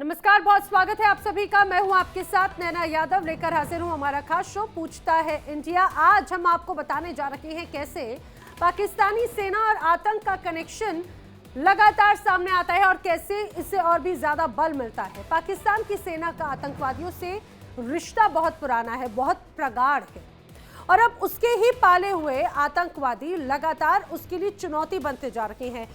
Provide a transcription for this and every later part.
नमस्कार, बहुत स्वागत है आप सभी का। मैं हूं आपके साथ नैना यादव, लेकर हाजिर हूं हमारा खास शो पूछता है इंडिया। आज हम आपको बताने जा रहे हैं कैसे पाकिस्तानी सेना और आतंक का कनेक्शन लगातार सामने आता है और कैसे इससे और भी ज्यादा बल मिलता है। पाकिस्तान की सेना का आतंकवादियों से रिश्ता बहुत पुराना है, बहुत प्रगाढ़ है और अब उसके ही पाले हुए आतंकवादी लगातार उसके लिए चुनौती बनते जा रहे हैं।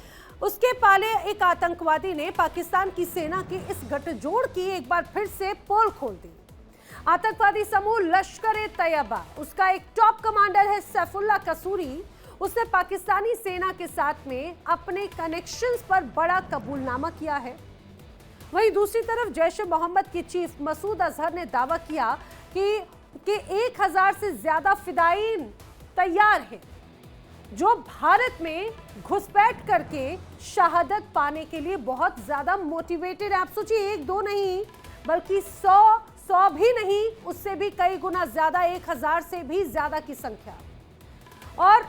उसके पाले एक आतंकवादी ने पाकिस्तान की सेना के इस गठजोड़ की एक बार फिर से पोल खोल दी। आतंकवादी समूह लश्कर-ए-तैयबा, उसका एक टॉप कमांडर है सैफुल्लाह कसूरी। उसने पाकिस्तानी सेना के साथ में अपने कनेक्शंस पर बड़ा कबूलनामा किया है। वहीं दूसरी तरफ जैश-ए-मोहम्मद की चीफ मसूद अजहर ने दावा किया कि 1000 से ज्यादा फिदायीन तैयार हैं जो भारत में घुसपैठ करके शहादत पाने के लिए बहुत ज्यादा मोटिवेटेड है। आप सोचिए, एक दो नहीं बल्कि 100 भी नहीं, उससे भी कई गुना ज्यादा, 1000 से भी ज्यादा की संख्या। और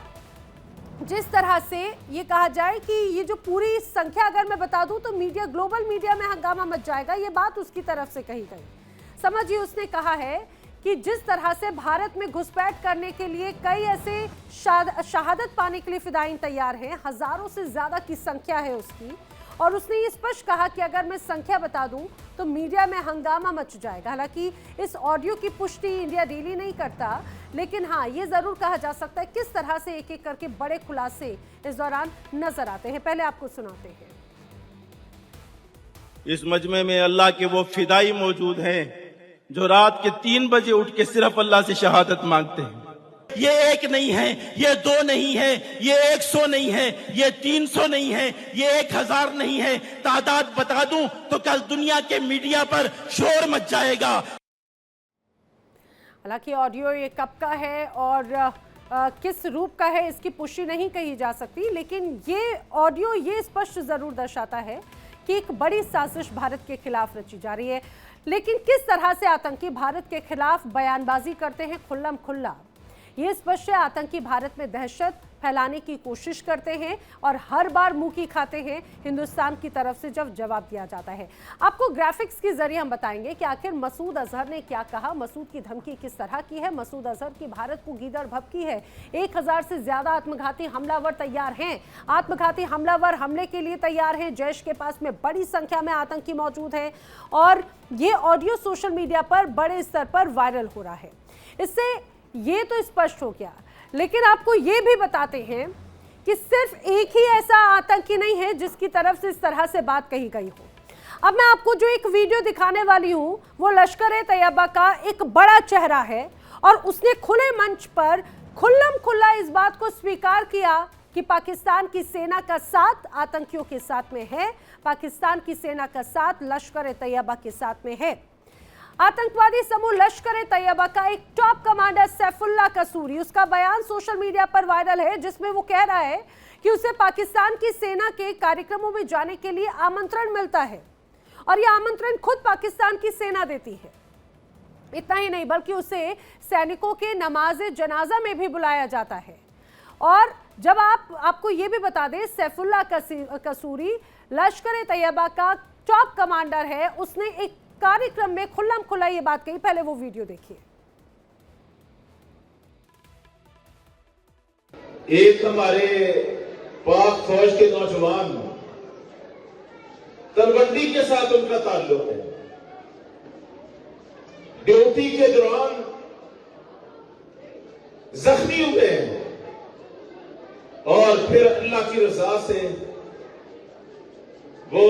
जिस तरह से ये कहा जाए कि ये जो पूरी संख्या अगर मैं बता दूं तो मीडिया, ग्लोबल मीडिया में हंगामा मच जाएगा, ये बात उसकी तरफ से कही गई। समझिए, उसने कहा है कि जिस तरह से भारत में घुसपैठ करने के लिए कई ऐसे शहादत पाने के लिए फिदायीन तैयार हैं, हजारों से ज्यादा की संख्या है उसकी। और उसने ये स्पष्ट कहा कि अगर मैं संख्या बता दूं तो मीडिया में हंगामा मच जाएगा। हालांकि इस ऑडियो की पुष्टि इंडिया डेली नहीं करता, लेकिन हाँ, ये जरूर कहा जा सकता है किस तरह से एक एक करके बड़े खुलासे इस दौरान नजर आते हैं। पहले आपको सुनाते हैं। इस मजमे में अल्लाह के वो फिदाई मौजूद हैं जो रात के 3 बजे उठ के सिर्फ अल्लाह से शहादत मांगते हैं। ये एक नहीं है, ये 2 नहीं है, ये 100 नहीं है, ये 300 नहीं है, ये 1000 नहीं है। तादाद बता दूं तो कल दुनिया के मीडिया पर शोर मच जाएगा। हालांकि ऑडियो ये कब का है और किस रूप का है इसकी पुष्टि नहीं कही जा सकती, लेकिन ये ऑडियो ये स्पष्ट जरूर दर्शाता है कि एक बड़ी साजिश भारत के खिलाफ रची जा रही है। लेकिन किस तरह से आतंकी भारत के खिलाफ बयानबाजी करते हैं खुल्लम खुल्ला, ये स्पष्ट है। आतंकी भारत में दहशत फैलाने की कोशिश करते हैं और हर बार मुंह की खाते हैं हिंदुस्तान की तरफ से जब जवाब दिया जाता है। आपको ग्राफिक्स के जरिए हम बताएंगे कि आखिर मसूद अजहर ने क्या कहा, मसूद की धमकी किस तरह की है। मसूद अजहर की भारत को गीदड़ भभकी है। 1000 से ज्यादा आत्मघाती हमलावर तैयार हैं, आत्मघाती हमलावर हमले के लिए तैयार हैं। जैश के पास में बड़ी संख्या में आतंकी मौजूद हैं और ये ऑडियो सोशल मीडिया पर बड़े स्तर पर वायरल हो रहा है। इससे ये तो स्पष्ट हो गया, लेकिन आपको ये भी बताते हैं कि सिर्फ एक ही ऐसा आतंकी नहीं है जिसकी तरफ से इस तरह से बात कही गई हो। अब मैं आपको जो एक वीडियो दिखाने वाली हूं वो लश्कर-ए-तैयबा का एक बड़ा चेहरा है और उसने खुले मंच पर खुल्लम खुल्ला इस बात को स्वीकार किया कि पाकिस्तान की सेना का साथ आतंकियों के साथ में है, पाकिस्तान की सेना का साथ लश्कर-ए-तैयबा के साथ में है। आतंकवादी समूह लश्कर-ए-तैयबा का एक टॉप कमांडर सैफुल्लाह कसूरी, उसका बयान सोशल मीडिया पर वायरल है जिसमें वो कह रहा है कि उसे पाकिस्तान की सेना के कार्यक्रमों में जाने के लिए आमंत्रण मिलता है और यह आमंत्रण खुद पाकिस्तान की सेना देती है। इतना ही नहीं बल्कि उसे सैनिकों के नमाज़े जनाजा में भी बुलाया जाता है। और जब आपको ये भी बता दें, सैफुल्लाह कसूरी लश्कर-ए-तैयबा का टॉप कमांडर है, उसने एक कार्यक्रम में खुल्लम खुल्ला ये बात कही। पहले वो वीडियो देखिए। एक हमारे पाक फौज के नौजवान, तलवंडी के साथ उनका ताल्लुक है। ड्यूटी के दौरान जख्मी हुए हैं और फिर अल्लाह की रजा से वो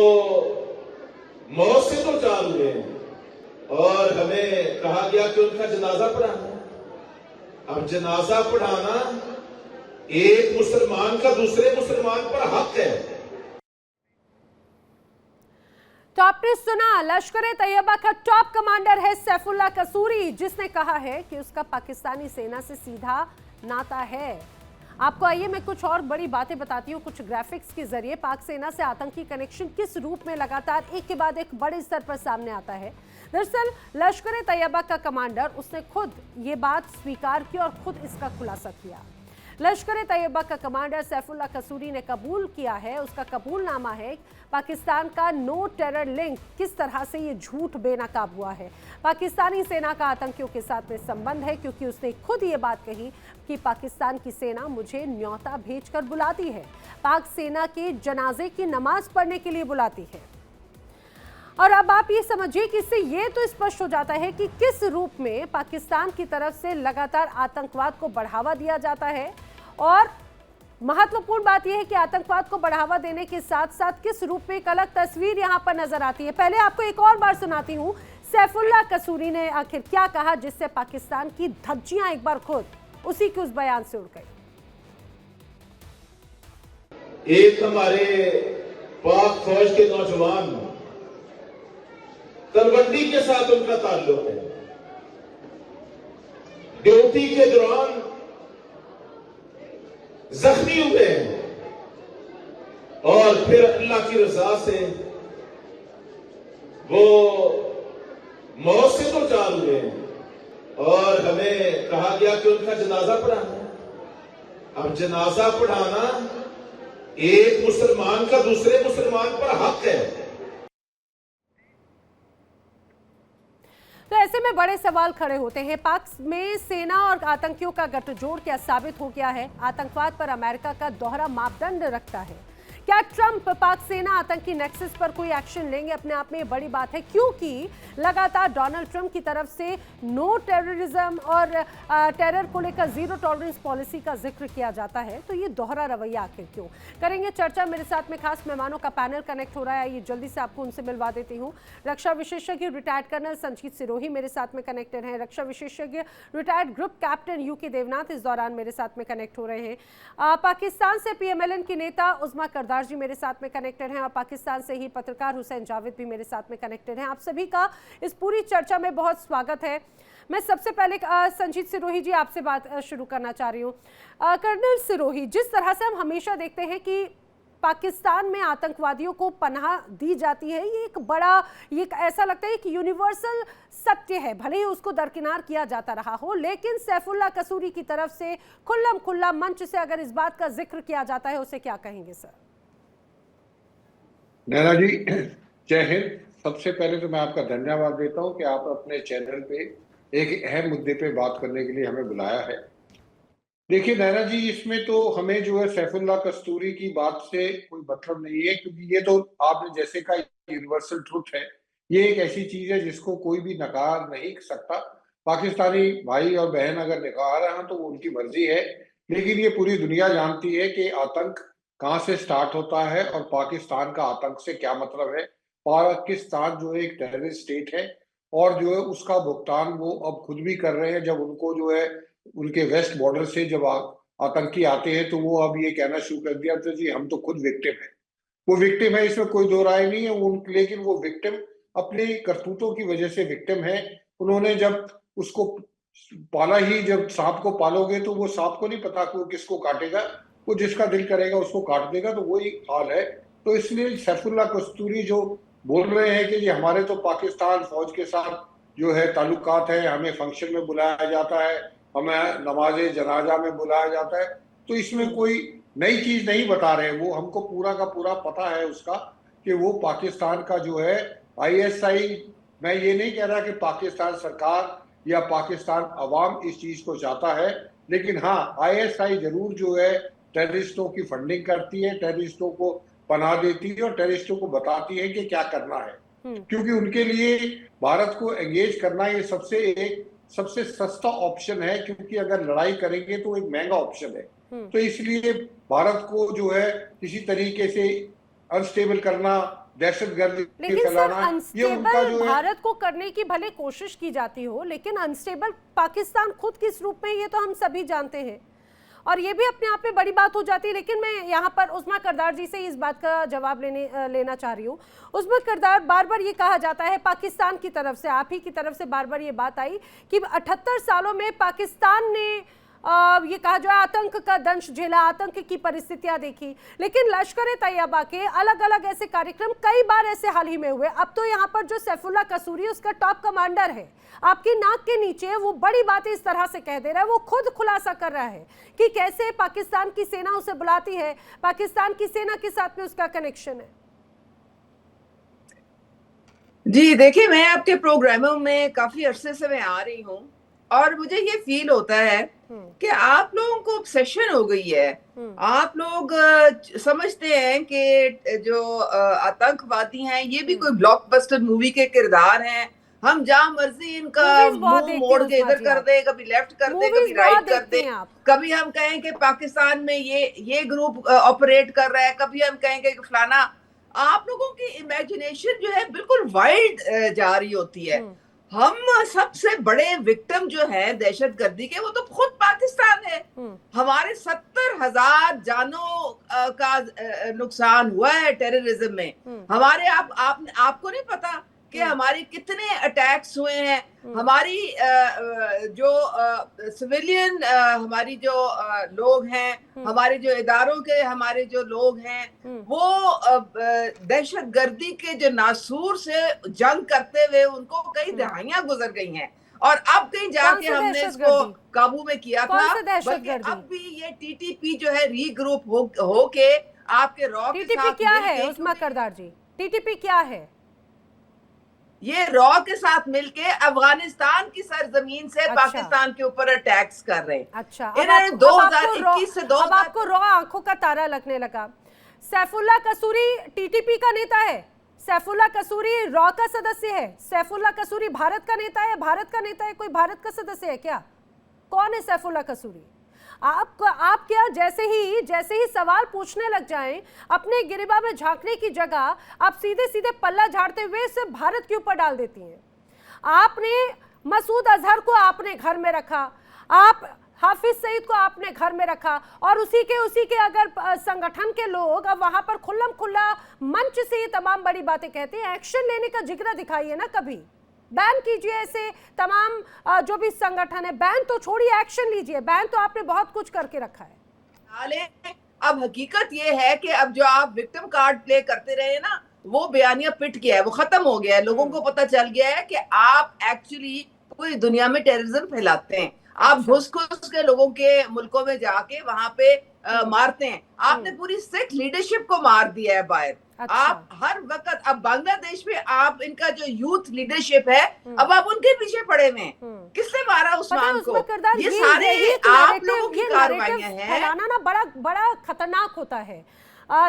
मौत से तो चार हुए हैं और हमें कहा गया कि उनका जनाजा पढ़ाना। अब जनाजा पढ़ाना एक मुसलमान का दूसरे मुसलमान पर हक है। तो आपने सुना, लश्कर-ए-तैयबा का टॉप कमांडर है सैफुल्लाह कसूरी, जिसने कहा है कि उसका पाकिस्तानी सेना से सीधा नाता है। आपको आइए मैं कुछ और बड़ी बातें बताती हूँ कुछ ग्राफिक्स के जरिए। पाक सेना से आतंकी कनेक्शन किस रूप में लगातार एक के बाद एक बड़े स्तर पर सामने आता है। दरअसल लश्कर-ए-तैयबा का कमांडर, उसने खुद ये बात स्वीकार की और खुद इसका खुलासा किया। लश्कर तैयबा का कमांडर सैफुल्लाह कसूरी ने कबूल किया है, उसका कबूलनामा है पाकिस्तान का नो टेरर लिंक किस तरह से ये झूठ बेनकाब हुआ है। पाकिस्तानी सेना का आतंकियों के साथ में संबंध है, क्योंकि उसने खुद ये बात कही कि पाकिस्तान की सेना मुझे न्योता भेजकर बुलाती है, पाक सेना के जनाजे की नमाज पढ़ने के लिए बुलाती है। और अब आप ये समझिए कि इससे ये तो स्पष्ट हो जाता है कि किस रूप में पाकिस्तान की तरफ से लगातार आतंकवाद को बढ़ावा दिया जाता है। और महत्वपूर्ण बात यह है कि आतंकवाद को बढ़ावा देने के साथ साथ किस रूप में एक अलग तस्वीर यहां पर नजर आती है। पहले आपको एक और बार सुनाती हूं सैफुल्लाह कसूरी ने आखिर क्या कहा, जिससे पाकिस्तान की धज्जियां एक बार खुद उसी के उस बयान से उड़ गई। एक हमारे पाक फौज के नौजवान तलवंडी के साथ उनका ताल्लुक है, ड्यूटी के दौरान जख्मी हुए हैं और फिर अल्लाह की रजा से वो मौत से तो चार हुए हैं और हमें कहा गया कि उनका जनाजा पढ़ाना है। अब जनाजा पढ़ाना एक मुसलमान का दूसरे मुसलमान पर हक है। तो ऐसे में बड़े सवाल खड़े होते हैं। पाक में सेना और आतंकियों का गठजोड़ क्या साबित हो गया है? आतंकवाद पर अमेरिका का दोहरा मापदंड रखता है। क्या ट्रंप पाक सेना आतंकी नेक्सस पर कोई एक्शन लेंगे? अपने आप में ये बड़ी बात है, क्योंकि लगातार डोनाल्ड ट्रंप की तरफ से नो टेररिज्म और टेरर को लेकर जीरो टॉलरेंस पॉलिसी का जिक्र किया जाता है। तो ये दोहरा रवैया आखिर क्यों? करेंगे चर्चा। मेरे साथ में खास मेहमानों का पैनल कनेक्ट हो रहा है, ये जल्दी से आपको उनसे मिलवा देती हूँ। रक्षा विशेषज्ञ रिटायर्ड कर्नल संजीत सिरोही मेरे साथ में कनेक्टेड हैं। रक्षा विशेषज्ञ retired group captain UK Devnath इस दौरान मेरे साथ में कनेक्ट हो रहे हैं। पाकिस्तान से PMLN की नेता उज़मा करदार जी मेरे साथ में कनेक्टेड हैं और पाकिस्तान से ही पत्रकार हुसैन जावेद भी मेरे साथ में कनेक्टेड हैं। आप सभी का इस पूरी चर्चा में बहुत स्वागत है। मैं सबसे पहले संजीत सिरोही जी आपसे बात शुरू करना चाह रही हूँ। कर्नल सिरोही, जिस तरह से हम हमेशा देखते हैं कि पाकिस्तान में आतंकवादियों को पनाह दी जाती है, ये एक बड़ा, ये ऐसा लगता है कि यूनिवर्सल सत्य है, भले ही उसको दरकिनार किया जाता रहा हो, लेकिन सैफुल्लाह कसूरी की तरफ से खुल्लम खुल्ला मंच से अगर इस बात का जिक्र किया जाता है, उसे क्या कहेंगे सर? नैना जी, जय हिंद। सबसे पहले तो मैं आपका धन्यवाद देता हूं कि आप अपने चैनल पे एक अहम मुद्दे पे बात करने के लिए हमें बुलाया है। देखिए नैना जी, इसमें तो हमें जो है सैफुल्लाह कस्तूरी की बात से कोई मतलब नहीं है, क्योंकि ये तो आपने जैसे कहा यूनिवर्सल ट्रुथ है। ये एक ऐसी चीज है जिसको कोई भी नकार नहीं सकता। पाकिस्तानी भाई और बहन अगर नकार रहे हैं तो वो उनकी मर्जी है, लेकिन ये पूरी दुनिया जानती है कि आतंक कहाँ से स्टार्ट होता है और पाकिस्तान का आतंक से क्या मतलब है। पाकिस्तान जो है एक टेररिस्ट स्टेट है और जो है उसका भुगतान वो अब खुद भी कर रहे हैं। जब उनको जो है उनके वेस्ट बॉर्डर से जब आतंकी आते हैं तो वो अब ये कहना शुरू कर दिया तो जी हम तो खुद विक्टिम है। वो विक्टिम है, इसमें कोई दो राय नहीं है। लेकिन वो विक्टिम अपनी करतूतों की वजह से विक्टिम है। उन्होंने जब उसको पाला ही, जब सांप को पालोगे तो वो सांप को नहीं पता कि वो किसको काटेगा, वो जिसका दिल करेगा उसको काट देगा। तो वही हाल है। तो इसलिए सैफुल्लाह कस्तूरी जो बोल रहे हैं कि जी हमारे तो पाकिस्तान फौज के साथ जो है ताल्लुकात है, हमें फंक्शन में बुलाया जाता है, हमें नमाज जनाजा में बुलाया जाता है, तो इसमें कोई नई चीज नहीं बता रहे। वो हमको पूरा का पूरा पता है उसका कि वो पाकिस्तान का जो है ISI, मैं ये नहीं कह रहा कि पाकिस्तान सरकार या पाकिस्तान अवाम इस चीज को चाहता है, लेकिन हाँ ISI जरूर जो है टेररिस्टों की फंडिंग करती है, टेररिस्टों को पनाह देती है और टेररिस्टों को बताती है कि क्या करना है। क्योंकि उनके लिए भारत को एंगेज करना ये सबसे सस्ता ऑप्शन है, क्योंकि अगर लड़ाई करेंगे तो एक महंगा ऑप्शन है। तो इसलिए भारत को जो है किसी तरीके से अनस्टेबल करना, दहशतगर्द फैलाना, ये उनका जो है। भारत को करने की भले कोशिश की जाती हो, लेकिन अनस्टेबल पाकिस्तान खुद किस रूप में, ये तो हम सभी जानते हैं और ये भी अपने आप में बड़ी बात हो जाती है। लेकिन मैं यहाँ पर उज़मा करदार जी से इस बात का जवाब लेना चाह रही हूँ। उज़मा करदार, बार बार ये कहा जाता है पाकिस्तान की तरफ से, आप ही की तरफ से बार बार ये बात आई कि 78 सालों में पाकिस्तान ने ये कहा जाए आतंक का दंश झेला, आतंक की परिस्थितियां देखी, लेकिन लश्कर तैयबा के अलग अलग ऐसे कार्यक्रम कई बार ऐसे हाल ही में हुए। अब तो यहाँ पर जो सैफुल्लाह कसूरी उसका टॉप कमांडर है, आपकी नाक के नीचे वो बड़ी बातें इस तरह से कह दे रहा है, वो खुद खुलासा कर रहा है कि कैसे पाकिस्तान की सेना उसे बुलाती है, पाकिस्तान की सेना के साथ में उसका कनेक्शन है। जी देखिए, मैं आपके प्रोग्रामों में काफी अरसे से मैं आ रही हूँ और मुझे ये फील होता है कि आप लोगों को ऑब्सेशन हो गई है। आप लोग समझते हैं कि जो आतंकवादी हैं ये भी कोई ब्लॉकबस्टर मूवी के किरदार हैं, हम जहां मर्जी इनका मुंह मोड़ के इधर कर दे, कभी लेफ्ट कर दे, कभी राइट कर दे, कभी हम कहें कि पाकिस्तान में ये ग्रुप ऑपरेट कर रहा है, कभी हम कहेंगे कि फलाना। आप लोगों की इमेजिनेशन जो है बिल्कुल वाइल्ड जा रही होती है। हम सबसे बड़े विक्टिम जो है दहशतगर्दी के, वो तो खुद पाकिस्तान है। हमारे 70,000 जानों का नुकसान हुआ है टेररिज्म में। हमारे आपको नहीं पता कि हमारे कितने अटैक्स हुए हैं। हमारी जो सिविलियन हमारी जो लोग हैं, हमारे जो इदारों के हमारे जो लोग हैं, वो दहशतगर्दी के जो नासूर से जंग करते हुए उनको कई दहाइयां गुजर गई हैं और अब कहीं जाके हमने इसको काबू में किया था। बल्कि अब भी ये टीटीपी जो है रीग्रुप हो के आपके रॉ के साथ क्या है उस्मा करदार जी, टीटीपी क्या है? ये रॉ के साथ मिलके अफगानिस्तान की सरजमीन से पाकिस्तान के ऊपर अटैक्स कर रहे हैं। अच्छा, इन्होंने 2021 से 2000 अब आपको रॉ आंखों का तारा लगने लगा। सैफुल्लाह कसूरी टीटीपी का नेता है, सैफुल्लाह कसूरी रॉ का सदस्य है, सैफुल्लाह कसूरी भारत का नेता है, भारत का नेता है, कोई भारत का सदस्य है क्या? कौन है सैफुल्लाह कसूरी? आप क्या जैसे ही सवाल पूछने लग जाएं, अपने गिरिबा में झांकने की जगह आप सीधे सीधे पल्ला झाड़ते हुए इसे भारत के ऊपर डाल देती हैं। आपने मसूद अजहर को आपने घर में रखा, आप हाफिज सईद को आपने घर में रखा और उसी के अगर संगठन के लोग अब वहां पर खुल्लम खुल्ला मंच से ये तमाम बड़ी बातें कहते हैं, एक्शन लेने का जिक्र दिखाइए ना, कभी बैन कीजिए ऐसे तमाम जो भी संगठन है, बैन तो छोड़िए, एक्शन लीजिए। बैन तो आपने बहुत कुछ करके रखा है। अब हकीकत ये है कि अब जो आप विक्टिम कार्ड प्ले करते रहे ना, वो बयानिया पिट गया है, वो खत्म हो गया है। लोगों को पता चल गया है कि आप एक्चुअली पूरी दुनिया में टेररिज्म फैलाते हैं। आप घुस के लोगों के मुल्कों में जाके वहां पे मारते हैं। आपने पूरी सिख लीडरशिप को मार दिया है बाहर। अच्छा। आप हर वक्त अब बांग्लादेश में आप इनका जो यूथ लीडरशिप है, अब आप उनके पीछे पड़े हुए हैं। किसने मारा उस्मान को? ये सारे आप लोगों की कार्रवाइयां हैं। फैलाना ना बड़ा खतरनाक होता है।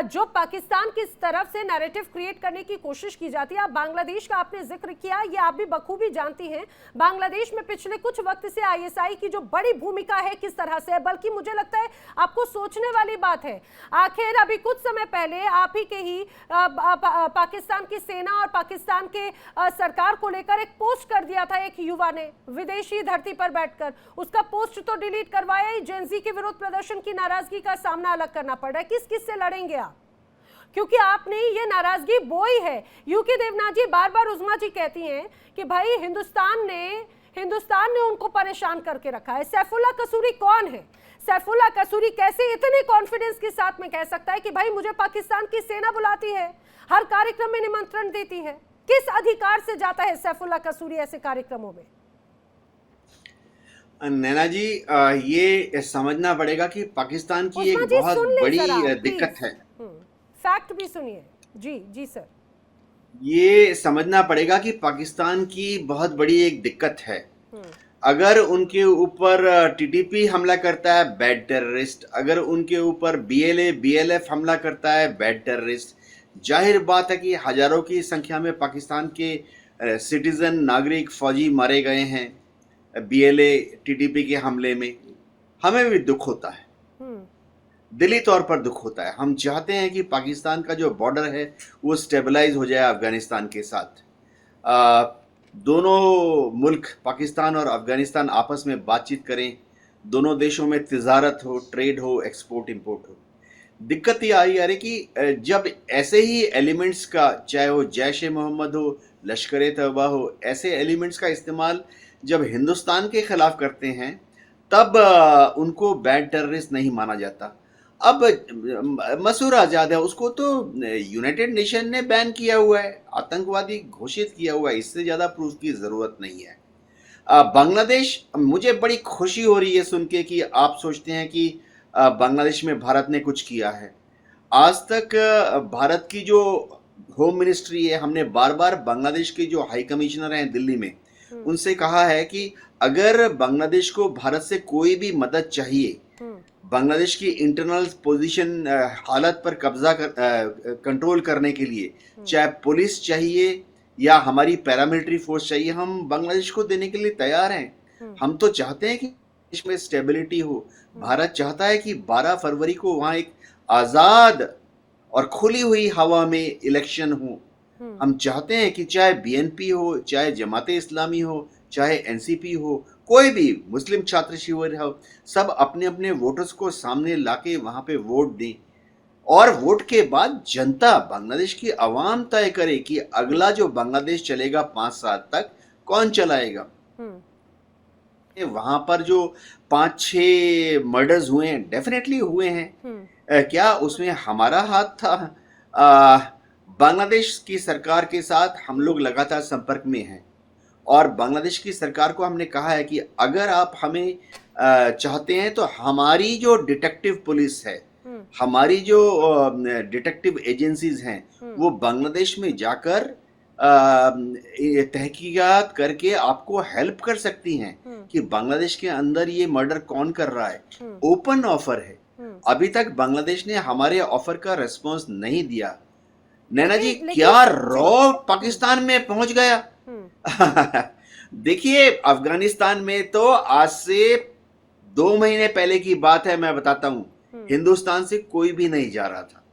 जो पाकिस्तान की तरफ से नैरेटिव क्रिएट करने की कोशिश की जाती है। आप बांग्लादेश का आपने जिक्र किया, ये आप भी बखूबी जानती हैं, बांग्लादेश में पिछले कुछ वक्त से आईएसआई की जो बड़ी भूमिका है किस तरह से है, बल्कि मुझे लगता है आपको सोचने वाली बात है। आखिर अभी कुछ समय पहले आप ही के ही पाकिस्तान की सेना और पाकिस्तान के सरकार को लेकर एक पोस्ट कर दिया था एक युवा ने, विदेशी धरती पर बैठकर। उसका पोस्ट तो डिलीट करवाया ही, जेनजी के विरोध प्रदर्शन की नाराजगी का सामना अलग करना पड़ रहा है। किस से लड़ेंगे आप? क्योंकि आपने ये नाराजगी बोई है। यूके देवनाथ जी बार उस्मा जी कहती हैं कि भाई हिंदुस्तान ने उनको परेशान करके रखा है। सैफुल्लाह कसूरी कौन है? सैफुल्लाह कसूरी कैसे इतने कॉन्फिडेंस के साथ में कह सकता है कि भाई मुझे पाकिस्तान की सेना बुलाती है, हर कार्यक्रम में निमंत्रण देती है? किस अधिकार से जाता है सैफुल्लाह कसूरी ऐसे कार्यक्रमों में? नैना जी, ये समझना पड़ेगा कि पाकिस्तान की एक बहुत बड़ी दिक्कत है। फैक्ट भी सुनिए। जी सर। ये समझना पड़ेगा कि पाकिस्तान की बहुत बड़ी एक दिक्कत है। अगर उनके ऊपर टीटीपी हमला करता है, बैड टेररिस्ट। अगर उनके ऊपर बीएलएफ हमला करता है, बैड टेररिस्ट। जाहिर बात है कि हजारों की संख्या में पाकिस्तान के सिटीजन, नागरिक, फौजी मारे गए हैं बीएलए टीटीपी के हमले में। हमें भी दुख होता है, दिली तौर पर दुख होता है। हम चाहते हैं कि पाकिस्तान का जो बॉर्डर है वो स्टेबलाइज हो जाए अफगानिस्तान के साथ। दोनों मुल्क पाकिस्तान और अफगानिस्तान आपस में बातचीत करें, दोनों देशों में तिजारत हो, ट्रेड हो, एक्सपोर्ट इंपोर्ट हो। दिक्कत ये आ रही कि जब ऐसे ही एलिमेंट्स का, चाहे वो जैश ए मोहम्मद हो, लश्कर ए तैयबा हो, ऐसे एलिमेंट्स का इस्तेमाल जब हिंदुस्तान के खिलाफ करते हैं तब उनको बैड टेररिस्ट नहीं माना जाता। अब मसूद आजाद है, उसको तो यूनाइटेड नेशन ने बैन किया हुआ है, आतंकवादी घोषित किया हुआ है, इससे ज्यादा प्रूफ की जरूरत नहीं है। बांग्लादेश, मुझे बड़ी खुशी हो रही है सुन के कि आप सोचते हैं कि बांग्लादेश में भारत ने कुछ किया है। आज तक भारत की जो होम मिनिस्ट्री है, हमने बार बार बांग्लादेश के जो हाई कमिश्नर हैं दिल्ली में, उनसे कहा है कि अगर बांग्लादेश को भारत से कोई भी मदद चाहिए, बांग्लादेश की इंटरनल पोजीशन हालत पर कब्जा कंट्रोल करने के लिए, चाहे पुलिस चाहिए या हमारी पैरामिलिट्री फोर्स चाहिए, हम बांग्लादेश को देने के लिए तैयार हैं। हम तो चाहते हैं कि देश में स्टेबिलिटी हो। भारत चाहता है कि 12 फरवरी को वहां एक आजाद और खुली हुई हवा में इलेक्शन हो। हम चाहते हैं कि चाहे बीएनपी हो, चाहे जमाते इस्लामी हो, चाहे एनसीपी हो, कोई भी मुस्लिम छात्र शिविर हो, सब अपने अपने वोटर्स को सामने लाके वहां पे वोट दें और वोट के बाद जनता, बांग्लादेश की आवाम तय करे कि अगला जो बांग्लादेश चलेगा 5 साल तक कौन चलाएगा। वहां पर जो 5-6 मर्डर्स हुए हैं, डेफिनेटली हुए हैं, क्या उसमें हमारा हाथ था? बांग्लादेश की सरकार के साथ हम लोग लगातार संपर्क में हैं और बांग्लादेश की सरकार को हमने कहा है कि अगर आप हमें चाहते हैं तो हमारी जो डिटेक्टिव पुलिस है, हमारी जो डिटेक्टिव एजेंसीज हैं, वो बांग्लादेश में जाकर तहकीकात करके आपको हेल्प कर सकती हैं कि बांग्लादेश के अंदर ये मर्डर कौन कर रहा है। ओपन ऑफर है। अभी तक बांग्लादेश ने हमारे ऑफर का रिस्पॉन्स नहीं दिया। नैना जी, क्या रॉ पाकिस्तान में पहुंच गया? देखिए, अफगानिस्तान में तो आज से 2 महीने पहले की बात है, मैं बताता हूं, हिंदुस्तान से कोई भी नहीं जा रहा था।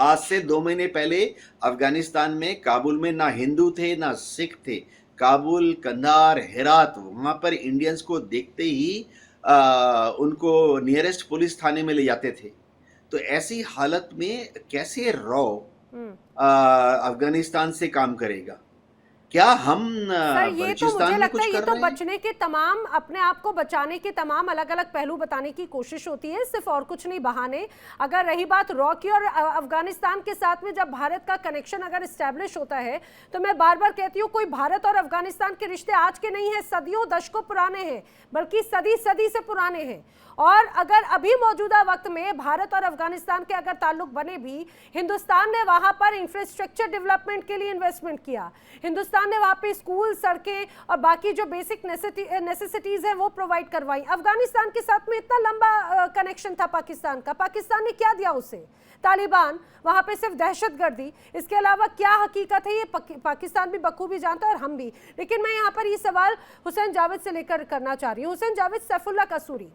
आज से 2 महीने पहले अफगानिस्तान में, काबुल में ना हिंदू थे ना सिख थे। काबुल, कंधार, हेरात, वहां पर इंडियंस को देखते ही उनको नियरेस्ट पुलिस थाने में ले जाते थे। तो ऐसी हालत में कैसे रॉ अफगानिस्तान से काम करेगा? क्या हम बलूचिस्तान में कुछ कर रहे हैं? ये तो बचने के तमाम, अपने आप को बचाने के तमाम अलग अलग पहलू बताने की कोशिश होती है, सिर्फ और कुछ नहीं बहाने। अगर रही बात रॉ की और अफगानिस्तान के साथ में जब भारत का कनेक्शन अगर इस्टेब्लिश होता है, तो मैं बार बार कहती हूँ, कोई भारत और अफगानिस्तान के रिश्ते आज के नहीं है, सदियों दशकों पुराने हैं, बल्कि सदी सदी से पुराने हैं। और अगर अभी मौजूदा वक्त में भारत और अफगानिस्तान के अगर ताल्लुक बने भी, हिंदुस्तान ने वहां पर इंफ्रास्ट्रक्चर डेवलपमेंट के लिए इन्वेस्टमेंट किया, हिंदुस्तान ने वहां पे स्कूल, सड़कें और बाकी जो बेसिक नेसेसिटीज है वो प्रोवाइड करवाई। अफगानिस्तान के साथ में इतना लंबा कनेक्शन था पाकिस्तान का, पाकिस्तान ने क्या दिया उसे? तालिबान, वहां पे सिर्फ दहशतगर्दी, इसके अलावा क्या हकीकत है ये पाकिस्तान भी बखूबी जानता है और हम भी। लेकिन मैं यहाँ पर ये सवाल हुसैन जावेद से लेकर करना चाह रही हूँ। हुसैन जावेद, सैफुल्लाह कसूरी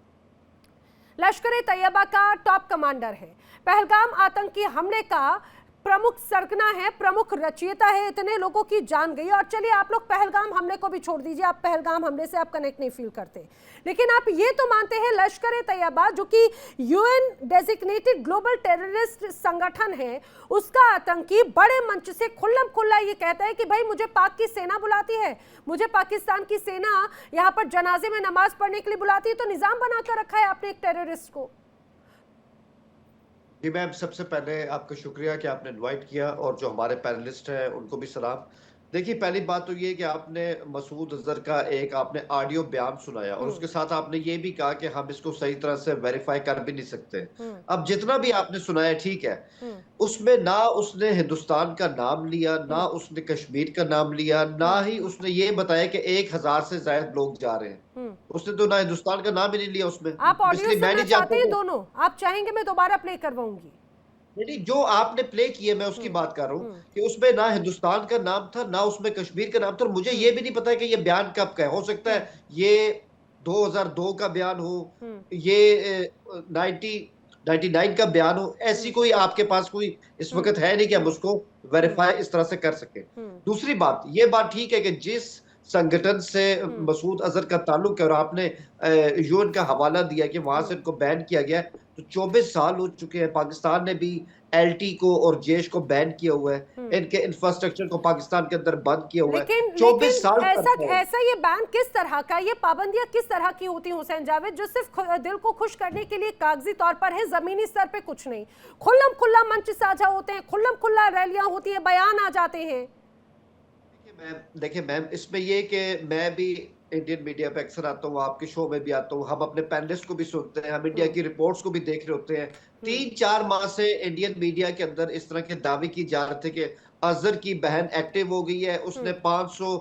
लश्कर-ए-तैयबा का टॉप कमांडर है, पहलगाम आतंकी हमले का प्रमुख सरगना है, प्रमुख रचयिता है, इतने लोगों की जान गई। और चलिए, आप लोग पहलगाम हमले को भी छोड़ दीजिए, आप पहलगाम हमले से आप कनेक्ट नहीं फील करते, लेकिन आप ये तो मानते हैं लश्कर-ए-तैयबा, जो कि यूएन डेजिग्नेटेड ग्लोबल टेररिस्ट संगठन है, उसका आतंकी बड़े मंच से खुल्लम खुल्ला ये कहता है कि भाई मुझे पाक की सेना बुलाती है, मुझे पाकिस्तान की सेना यहाँ पर जनाजे में नमाज पढ़ने के लिए बुलाती है, तो निजाम बनाकर रखा है आपने एक टेररिस्ट को। जी मैम, सबसे पहले आपका शुक्रिया कि आपने इनवाइट किया और जो हमारे पैनलिस्ट हैं उनको भी सलाम। देखिए, पहली बात तो ये कि आपने मसूद अजहर का एक आपने ऑडियो बयान सुनाया और उसके साथ आपने ये भी कहा कि हम इसको सही तरह से वेरीफाई कर भी नहीं सकते। अब जितना भी आपने सुनाया ठीक है, उसमें ना उसने हिंदुस्तान का नाम लिया, ना उसने कश्मीर का नाम लिया, ना ही उसने ये बताया कि 1000 से ज्यादा लोग जा रहे हैं। उसने तो ना हिंदुस्तान का नाम ही नहीं लिया उसमें। आप ऑडियो सुनना चाहते हैं दोनों? आप चाहेंगे मैं दोबारा प्ले करवाऊंगी? नहीं, जो आपने प्ले किए मैं उसकी बात कर रहा हूँ कि उसमें ना हिंदुस्तान का नाम था, ना उसमें कश्मीर का नाम था। और मुझे ये भी नहीं पता कि ये बयान कब का है। हो सकता है ये 2002 का बयान हो, ये 99 का बयान हो। ऐसी कोई आपके पास कोई इस वक्त है नहीं कि हम उसको वेरीफाई इस तरह से कर सके। दूसरी बात, ये बात ठीक है कि जिस संगठन से मसूद अजहर का ताल्लुक है और आपने यूएन का हवाला दिया कि वहां से इनको बैन किया गया, तो 24 साल हो चुके हैं। पाकिस्तान ने भी एलटी को और जेश को बैन किया हुआ है। इनके इंफ्रास्ट्रक्चर को पाकिस्तान के अंदर बंद किया हुआ है। लेकिन 24 साल ऐसा ये बैन किस तरह का, ये पाबंदियां किस तरह की होती हैं हुसैन जावेद, जो सिर्फ दिल को खुश करने के लिए कागजी तौर पर है, जमीनी स्तर पे कुछ नहीं? खुल्लम खुल्ला मंच साझा होते हैं, खुल्लम खुल्ला रैलियां होती है, बयान आ जाते हैं। देखिए मैम, इसमें ये कि मैं भी इंडियन मीडिया पे अक्सर आता हूँ, आपके शो में भी आता हूँ, हम अपने पैनलिस्ट को भी सुनते हैं, हम इंडिया की रिपोर्ट्स को भी देख रहे होते हैं। 3-4 माह से इंडियन मीडिया के अंदर इस तरह के दावे की जा रहे थे कि अजहर की बहन एक्टिव हो गई है, उसने 500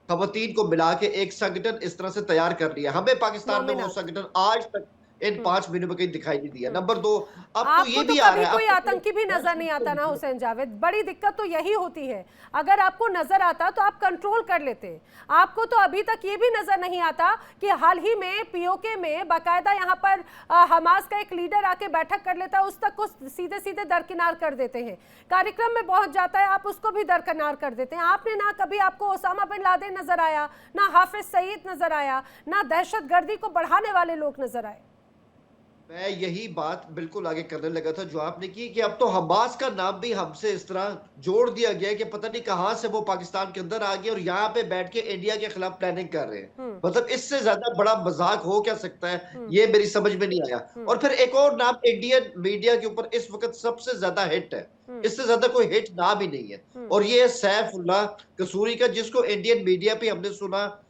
खवातीन को मिला के एक संगठन इस तरह से तैयार कर लिया। हमें पाकिस्तान में वो संगठन आज तक इन 5 महीनों में कहीं दिखाई नहीं दिया। नंबर 2, अब तो ये भी आ रहा है, कोई आतंकी भी नजर नहीं आता ना हुसैन जावेद। बड़ी दिक्कत तो यही होती है, अगर आपको नजर आता तो आप कंट्रोल कर लेते। आपको तो अभी तक ये भी नजर नहीं आता कि हाल ही में पीओके में बाकायदा यहाँ पर हमास का एक लीडर आके बैठक कर लेता है, उस तक को सीधे सीधे दरकिनार कर देते हैं। कार्यक्रम में पहुंच जाता है, आप उसको भी दरकिनार कर देते हैं। आपने ना कभी आपको ओसामा बिन लादेन नजर आया, ना हाफिज सईद नजर आया, ना दहशतगर्दी को बढ़ाने वाले लोग नजर आए। मैं यही बात बिल्कुल आगे करने लगा था जो आपने की, कि अब तो हमास का नाम भी हमसे इस तरह जोड़ दिया गया कि पता नहीं कहां से वो पाकिस्तान के अंदर आ गए और यहाँ पे बैठ के इंडिया के खिलाफ प्लानिंग कर रहे हैं। मतलब इससे ज्यादा बड़ा मजाक हो क्या सकता है, ये मेरी समझ में नहीं आया। और फिर एक और नाम इंडियन मीडिया के ऊपर इस वक्त सबसे ज्यादा हिट है, इससे ज्यादा कोई हिट नाम ही नहीं है, और ये है सैफुल्लाह कसूरी का, जिसको इंडियन मीडिया पे हमने सुना